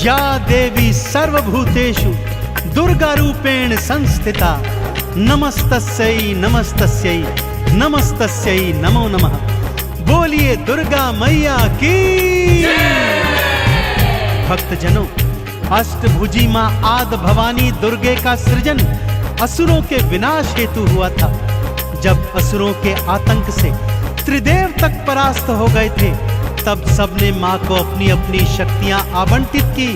या देवी सर्वभूतेषु दुर्गा रूपेण संस्थिता नमस्तस्यै नमस्तस्यै नमस्तस्यै नमो नमः। बोलिए दुर्गा मैया की। भक्तजनों, अष्टभुजी मां आदि भवानी दुर्गे का सृजन असुरों के विनाश हेतु हुआ था। जब असुरों के आतंक से त्रिदेव तक परास्त हो गए थे, तब सबने मां को अपनी अपनी शक्तियां आवंटित की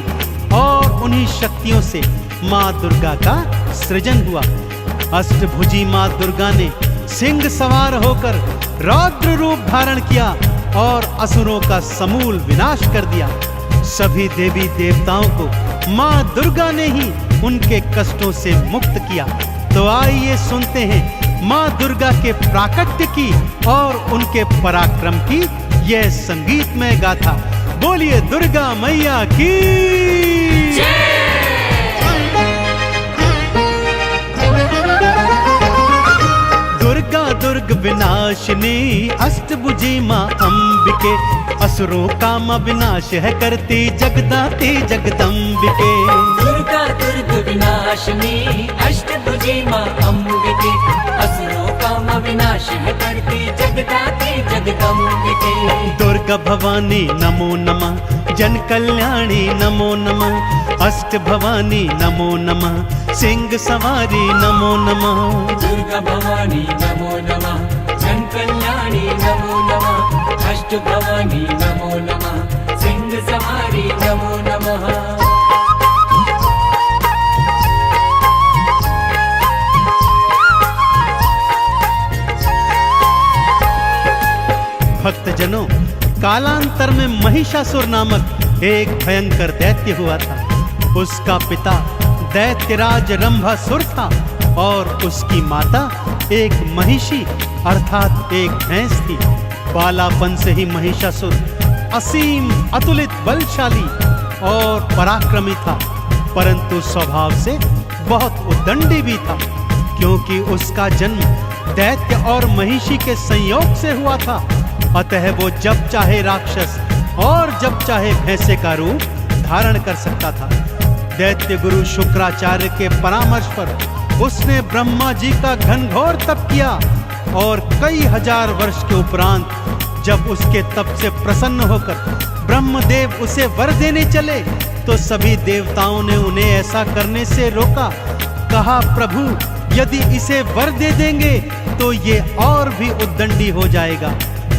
और उन्हीं शक्तियों से मां दुर्गा का सृजन हुआ। अष्टभुजी मां दुर्गा ने सिंह सवार होकर रौद्र रूप धारण किया और असुरों का समूल विनाश कर दिया। सभी देवी देवताओं को मां दुर्गा ने ही उनके कष्टों से मुक्त किया। तो आइए सुनते हैं मां दुर्गा के प्राकट्य की और उनके पराक्रम की यह संगीतमय गाथा। बोलिए दुर्गा मैया की। दुर्गा दुर्ग विनाशिनी अष्टभुजी मां अंबिके, असुरों का मां विनाश है करती जगदाती जगदंबिके। दुर्गा दुर्ग विनाशिनी अष्टभुजी मां अंबिके, असुरों का मां विनाश है करती जगदाती जगदंबिके। दुर्गा भवानी नमो नमः, जन कल्याणी नमो नमः, अष्ट भवानी नमो नमः, सिंह सवारी नमो नमः। दुर्गा भवानी नमो नमः, जन कल्याणी नमो नमः, अष्ट भवानी नमो नमः, सिंह सवारी नमो नमः। भक्तजनों, कालांतर में महिषासुर नामक एक भयंकर दैत्य हुआ था। उसका पिता दैत्यराज रंभासुर था और उसकी माता एक महिषी अर्थात एक भैंस थी। बालापन से ही महिषासुर असीम अतुलित बलशाली और पराक्रमी था, परंतु स्वभाव से बहुत उद्दंडी भी था, क्योंकि उसका जन्म दैत्य और महिषी के संयोग से हुआ था। अतः वो जब चाहे राक्षस और जब चाहे भैंसे का रूप धारण कर सकता था। दैत्य गुरु शुक्राचार्य के परामर्श पर उसने ब्रह्मा जी का घनघोर तप किया और कई हजार वर्ष के उपरांत जब उसके तप से प्रसन्न होकर ब्रह्मदेव उसे वर देने चले, तो सभी देवताओं ने उन्हें ऐसा करने से रोका। कहा, प्रभु यदि इसे वर दे देंगे तो ये और भी उद्दंडी हो जाएगा।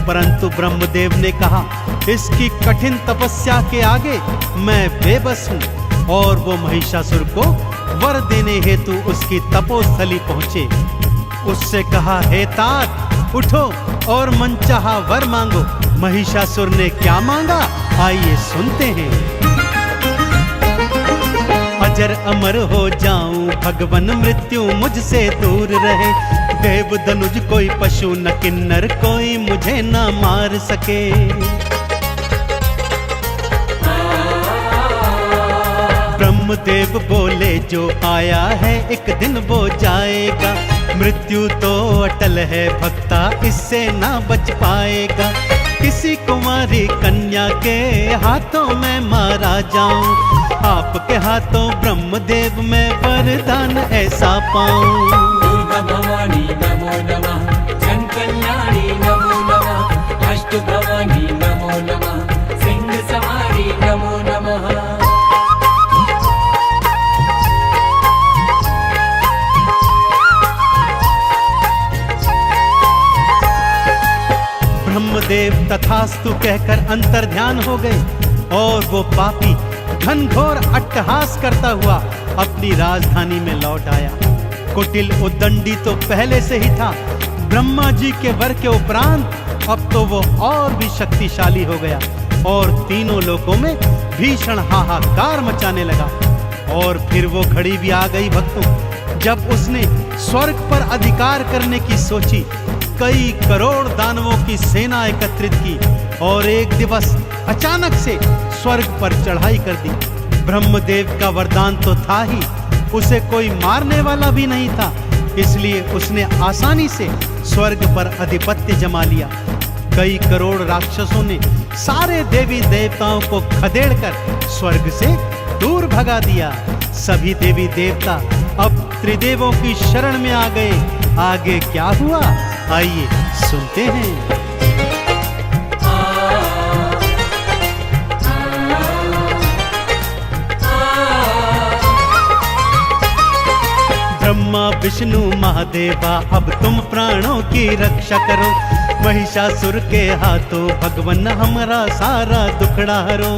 परंतु ब्रह्मदेव ने कहा, इसकी कठिन तपस्या के आगे मैं बेबस हूँ। और वो महिषासुर को वर देने हेतु उसकी तपोस्थली पहुंचे। उससे कहा, हे तात उठो और मनचाहा वर मांगो। महिषासुर ने क्या मांगा, आइए सुनते हैं। अजर अमर हो जाऊं, भगवन मृत्यु मुझसे दूर रहे। देव धनुज कोई पशु न किन्नर कोई मुझे न मार सके। ब्रह्मदेव बोले, जो आया है एक दिन वो जाएगा। मृत्यु तो अटल है भक्ता, इससे ना बच पाएगा। किसी कुमारी कन्या के हाथों में मारा जाऊं, आपके हाथों ब्रह्मदेव में वरदान ऐसा पाऊं। दुर्गा भवानी नमो नमः, जन कल्याणी नमो नमः, अष्ट भवानी नमो नमः, सिंह सवारी नमो नमः। ब्रह्मदेव तथास्तु कहकर अंतर्ध्यान हो गए और वो पापी घनघोर अट्टहास करता हुआ अपनी राजधानी में लौट आया। कुटिल उद्दंडी तो पहले से ही था, ब्रह्मा जी के वर के उपरांत अब तो वो और भी शक्तिशाली हो गया और तीनों लोकों में भीषण हाहाकार मचाने लगा। और फिर वो घड़ी भी आ गई भक्तों, जब उसने स्वर्ग पर अधिकार करने की सोची। कई करोड़ दानवों की सेना एकत्रित की और एक दिवस अचानक से स्वर्ग पर चढ़ाई कर दी। ब्रह्मदेव का वरदान तो था ही, उसे कोई मारने वाला भी नहीं था, इसलिए उसने आसानी से स्वर्ग पर अधिपत्य जमा लिया। कई करोड़ राक्षसों ने सारे देवी देवताओं को खदेड़कर स्वर्ग से दूर भगा दिया। सभी देवी देवता अब त्रिदेवों की शरण में आ गए। आगे क्या हुआ, आइए सुनते हैं। ब्रह्मा विष्णु महादेवा अब तुम प्राणों की रक्षा करो, महिषासुर के हाथों भगवन हमारा सारा दुखड़ा हरो।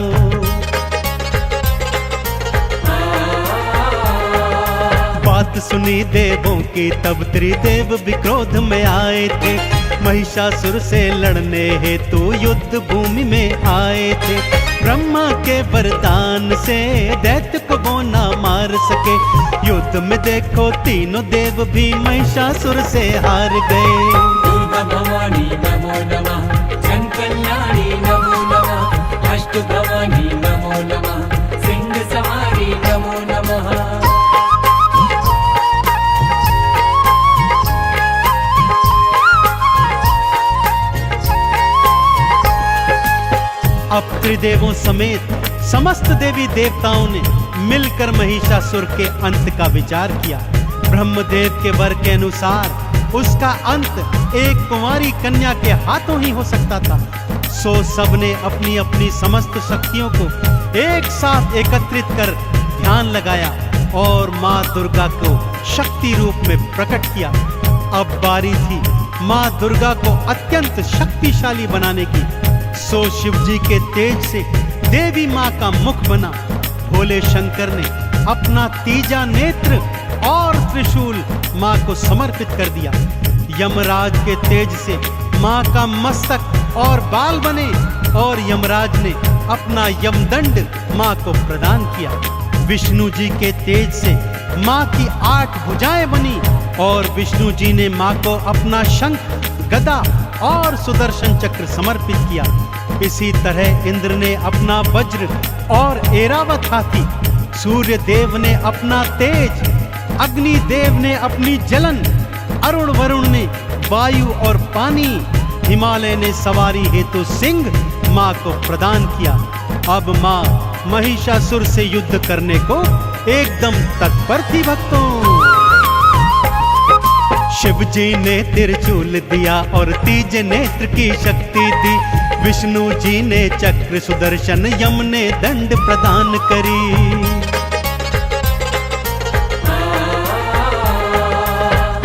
बात सुनी देवों की तब त्रिदेव भी क्रोध में आए थे, महिषासुर से लड़ने हेतु युद्ध भूमि में आए थे। ब्रह्मा के वरदान से दैत्य को वो ना मार सके, युद्ध में देखो तीनों देव भी महिषासुर से हार गए। दुर्गा भवानी नमो नमः, जन कल्याणी नमो नमः, अष्ट भवानी नमो नमः, सिंह सवारी नमो नमः। अब त्रिदेवों समेत समस्त देवी देवताओं ने मिलकर महिषासुर के अंत का विचार किया। ब्रह्मदेव के वर के अनुसार उसका अंत एक कुंवारी कन्या के हाथों ही हो सकता था। सो सबने अपनी अपनी समस्त शक्तियों को एक साथ एकत्रित कर ध्यान लगाया और माँ दुर्गा को शक्ति रूप में प्रकट किया। अब बारी थी माँ दुर्गा को अत्यंत शक्तिशाली बनाने की। सो शिव जी के तेज से देवी माँ का मुख बना। भोले शंकर ने अपना तीजा नेत्र और त्रिशूल माँ को समर्पित कर दिया। यमराज के तेज से माँ का मस्तक और बाल बने और यमराज ने अपना यमदंड माँ को प्रदान किया। विष्णु जी के तेज से माँ की 8 भुजाएं बनी और विष्णु जी ने माँ को अपना शंख, गदा और सुदर्शन चक्र समर्पित किया। इसी तरह इंद्र ने अपना वज्र और ऐरावत हाथी, सूर्य देव ने अपना तेज, अग्नि देव ने अपनी जलन, अरुण वरुण ने वायु और पानी, हिमालय ने सवारी हेतु सिंह माँ को प्रदान किया। अब माँ महिषासुर से युद्ध करने को एकदम तत्पर थी। भक्तों, शिव जी ने त्रिशूल दिया और तीज नेत्र की शक्ति दी। विष्णु जी ने चक्र सुदर्शन, यम ने दंड प्रदान करी।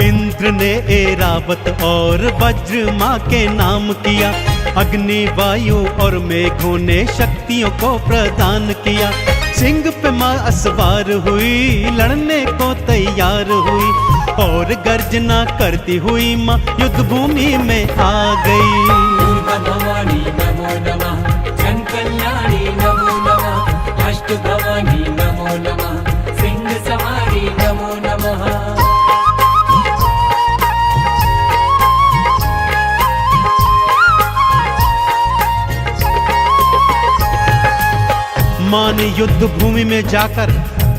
इंद्र ने ऐरावत और वज्र माँ के नाम किया। अग्नि, वायु और मेघों ने शक्तियों को प्रदान किया। सिंह पे माँ असवार हुई, लड़ने को तैयार हुई और गर्जना करती हुई माँ युद्ध भूमि में आ गई। दुर्गा भवानी नमो नमः, जन कल्याणी नमो नमः, अष्ट भवानी नमो नमः, सिंह सवारी नमो नमः। माँ ने युद्ध भूमि में जाकर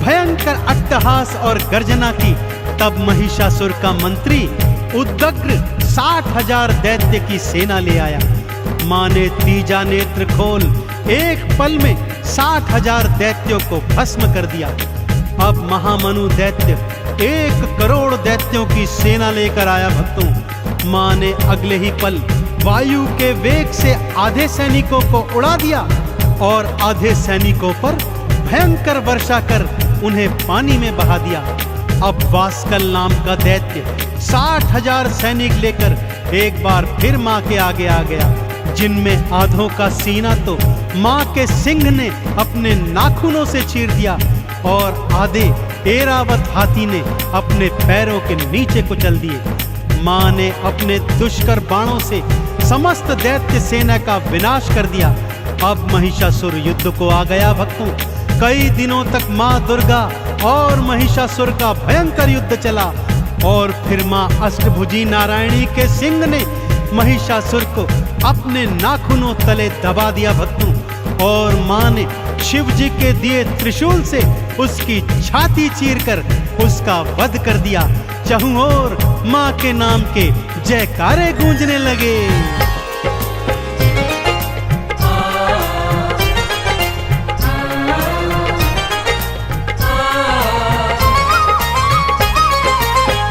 भयंकर अट्टहास और गर्जना की। तब महिषासुर का मंत्री उद्ग्र 60,000 दैत्य की सेना ले आया। माँ ने तीजा नेत्र खोल एक पल में 60,000 दैत्यों को भस्म कर दिया। अब महामनु दैत्य 1 करोड़ दैत्यों की सेना लेकर आया। भक्तों, माँ ने अगले ही पल वायु के वेग से आधे सैनिकों को उड़ा दिया और आधे सैनिकों पर भयंकर वर्षा कर उन्हें पानी में बहा दिया। अब वास्कल नाम का दैत्य 60,000 सैनिक लेकर एक बार फिर माँ के आगे आ गया, जिनमें आधों का सीना तो माँ के सिंह ने अपने नाखूनों से चीर दिया और आधे ऐरावत हाथी ने अपने पैरों के नीचे कुचल दिए। माँ ने अपने दुष्कर बाणों से समस्त दैत्य सेना का विनाश कर दिया। अब महिषासुर युद्ध को आ गया। भक्तों, कई दिनों तक माँ दुर्गा और महिषासुर का भयंकर युद्ध चला और फिर माँ अष्टभुजी नारायणी के सिंह ने महिषासुर को अपने नाखूनों तले दबा दिया। भक्तों, और माँ ने शिव जी के दिए त्रिशूल से उसकी छाती चीरकर उसका वध कर दिया। चहुं ओर माँ के नाम के जयकारे गूंजने लगे।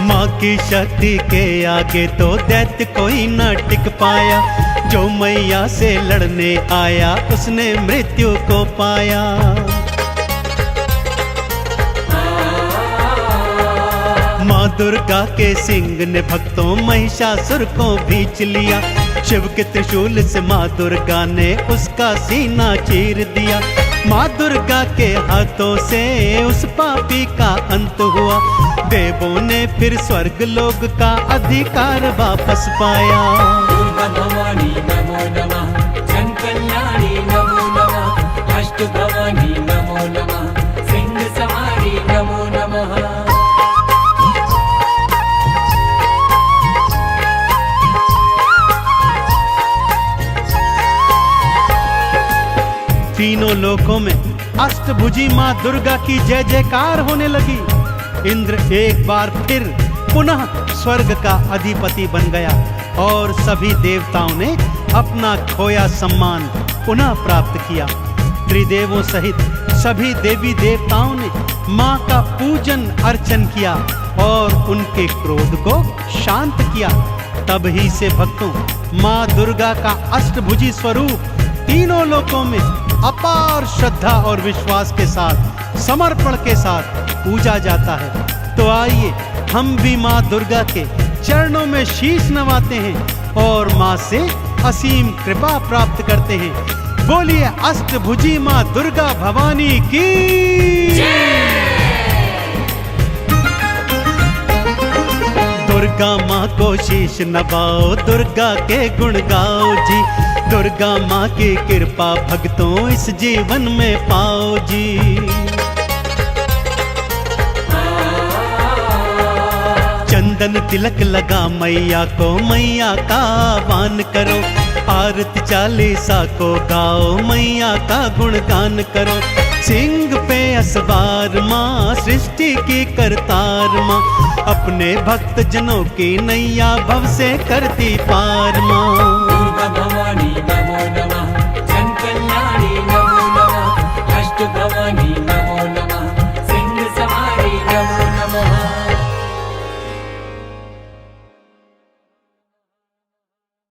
माँ की शक्ति के आगे तो दैत्य कोई न टिक पाया। जो मैया से लड़ने आया उसने मृत्यु को पाया। माँ दुर्गा के सिंह ने भक्तों महिषासुर को भींच लिया। शिव के त्रिशूल से माँ दुर्गा ने उसका सीना चीर दिया। माँ दुर्गा के हाथों से उस पापी का अंत हुआ। देवों ने फिर स्वर्ग लोक का अधिकार वापस पाया। दुर्गा भवानी नमो नमः, जन कल्याणी नमो नमः, अष्ट भवानी नमो नमः, सिंह सवारी नमो नमः। तीनों लोकों में अष्टभुजी माँ दुर्गा की जय जयकार होने लगी। इंद्र एक बार फिर पुनः स्वर्ग का अधिपति बन गया और सभी देवताओं ने अपना खोया सम्मान पुनः प्राप्त किया। त्रिदेवों सहित सभी देवी देवताओं ने माँ का पूजन अर्चन किया और उनके क्रोध को शांत किया। तब ही से भक्तों माँ दुर्गा का अष्टभुजी स्वरूप तीनों लोकों में अपार श्रद्धा और विश्वास के साथ, समर्पण के साथ पूजा जाता है। तो आइए हम भी माँ दुर्गा के चरणों में शीश नवाते हैं और माँ से असीम कृपा प्राप्त करते हैं। बोलिए अष्टभुजी माँ दुर्गा भवानी की दुर्गा माँ को शीश नवाओ, दुर्गा के गुण गाओ जी। दुर्गा माँ की कृपा भक्तों इस जीवन में पाओ जी। चंदन तिलक लगा मैया को, मैया का आह्वान करो। आरती चालीसा को गाओ, मैया का गुणगान करो। सिंह पे असवार माँ, सृष्टि की करतार माँ, अपने भक्त जनों की नैया भव से करती पार माँ।